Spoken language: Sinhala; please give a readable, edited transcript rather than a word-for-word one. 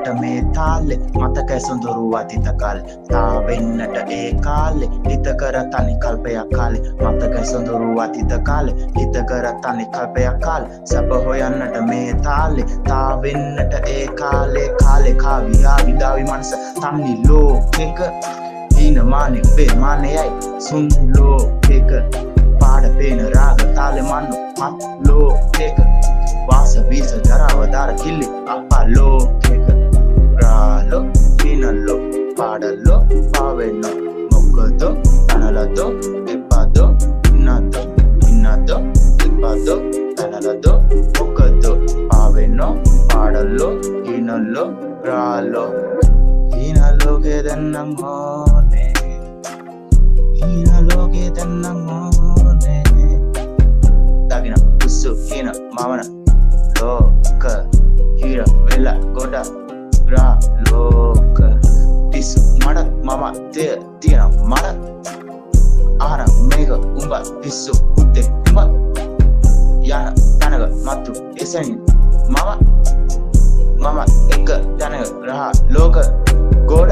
යන්නට මේ තාලෙ මතකයි සොඳුරු අතීත කාලේ තාවෙන්නට ඒ කාලේ හිත කර තනි කල්පයක් කාලේ මතකයි සොඳුරු අතීත කාලේ හිත කර තනි කල්පයක් කාලේ සැප හොයන්නට මේ තාලේ තාවෙන්නට ඒ කාලේ කාවියා විදාවි මනස තනි ලෝකෙක හීන මානෙ වේ මානෙයයි සුන් ලෝකෙක පාඩ පේන රාග තාලේ මන්නු මත් ලෝකෙක වාස වීස ජරාව දාර කිල්ලි අපා ලෝකෙක රාලෝ හීනල්ලෝ පාඩල්ලෝ පාවෙන්නෝ මොකදෝ තනලදෝ එපාදෝ ඉන්නදෝ එපාදෝ තනලදෝ මොකදෝ පාවෙන්නෝ පාඩල්ලෝ හීනල්ලෝ රාලෝ හීනලෝකේ දෙන්නම් ඕනේ හීනලෝකේ දෙන්නම් ඕනේ දකින උස්සු හීන මවන ලෝක හිර වෙල ගොඩ ග්‍රා ලෝක පිස්සු මඩ මම තේ තියෙන මඩ ආර මේක උඹ පිස්සු උත්තේ උඹ යන තනක මතු එසෙන් මම එක තනක රහ ලෝක ගොඩ